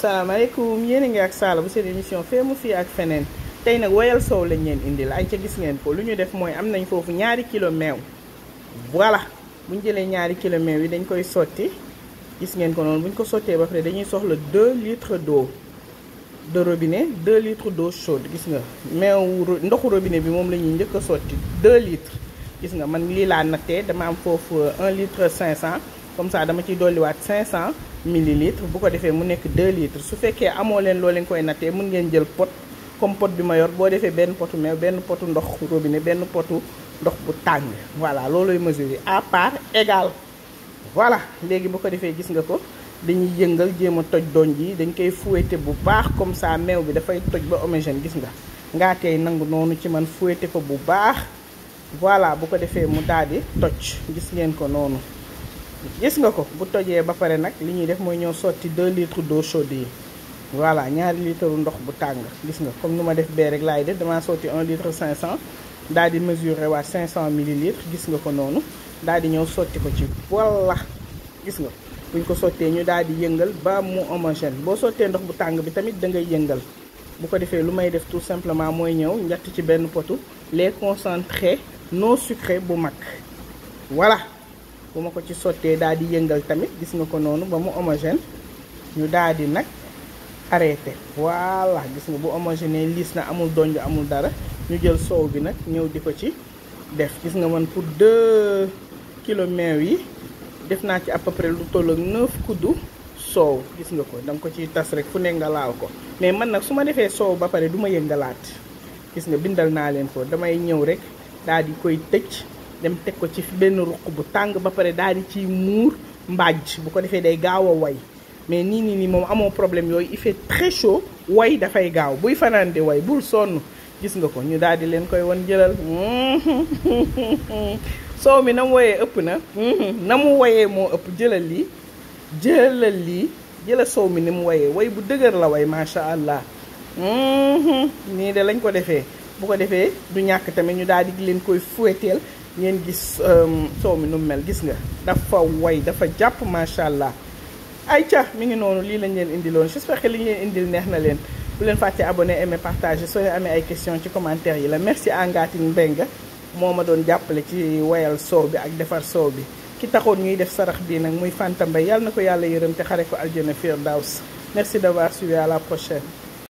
salaamaaleykum yéen a ngi ak Sala bu seen émission Feemu fii ak feneen tey nag woyal soow lañ leen indil ay ca gis ngeen ko lu ñu def mooy am nañ foofu ñaari kilo meew voilà bu ñu jëlee ñaari kilo meew yi dañ koy sotti gis ngeen ko noonu bu ñu ko sottee ba pare dañuy soxla 2 litres d'eau de robinet 2 litres d'eau chaude gis nga meew ndoxu robinet bi moom la ñuy njëkk a sotti 2 litres gis nga man lii laa nattee dama am foofu 1 litre 500 comme ça dama ciy dolliwaat 500 millilitres bu ko defee mu nekk 2 litres su fekkee amoo leen loo leen koy nattee mun ngeen jël pot comme pot bi ma yor boo defee benn potu meew benn potu ndox robinet benn potu ndox bu tàng voilà looluy mesure à part égal voilà léegi bu ko defee gis nga ko dañuy yëngal jéem a toj doñ ji dañ koy fouetter bu baax comme ça meew bi dafay toj ba homogène gis nga ngaa tey nangu noonu ci man fouetter ko bu baax voilà bu ko defee mu daal di toj gis ngeen ko noonu gis nga ko bu tojee ba pare nag li ñuy def mooy ñëw sotti 2 litres d'eau chaude yi voilà ñaari litre ndox bu tàng gis nga comme nu ma def bee rek laay def damaa sotti 1 litre 500 daal di mesurer waat 500 millilitres gis nga ko noonu daal di ñëw sotti ko ci walla gis nga buñ ko sottee ñu daal di yëngal ba mu homogène boo sottee ndox bu tàng bi tamit da ngay yëngal bu ko defee lu may def tout simplement mooy ñëw njatt ci benn potu lait concentré non sucré bu mag voilà bu ma ko ci sottee daal di yëngal tamit gis nga ko noonu ba mu homogène ñu daal di nag arrêté voilà gis nga bu homogène liis na amul donj amul dara ñu jël soow bi nag ñëw di ko ci def gis nga man pour 2 kilo meew yi def naa ci à peu près lu toll ak 9 kuddu soow gis nga ko danga ko ciy tas rek fu ne nga laal ko mais man nag su ma defee soow ba pare du ma yëngalaat gis nga bindal naa leen ko damay ñëw rek daal di koy tëj dem teg ko ci benn ruq bu tàng ba pare daal di ciy muur mbaaj bu ko defee day gaaw a way mais nii moom amoo problème yooyu il fait très chaud way dafay gaaw buy fanaan di way bul sonn gis nga ko ñu daal di leen koy won jëlal soow mi na mu woyee ëpp na mu woyee moo ëpp jëlal lii jëlal soow mi ni mu woyee way bu dëgër la way macha allah nii de lañ ko defee bu ko defee du ñàkk tamit ñu daal di leen koy fouetteel ngeen gis soow mi nu mu mel gis nga dafa way dafa jàpp macha allah ayca mi ngi noonu lii lañ leen indiloon j'espère que li ñu leen indil neex na leen bu leen fàtte abonné aimé partager soo leen amee ay questions ci commentaire yi la merci à Ngatine Mbengue moo ma doon jàppale ci woyal soow bi ak defar soow bi ki taxoon ñuy def sarax bii nag muy Fanta Mbaye yàlla na ko yàlla yërëm te xare ko aljana firdaws merci d'avoir suivi à la prochaine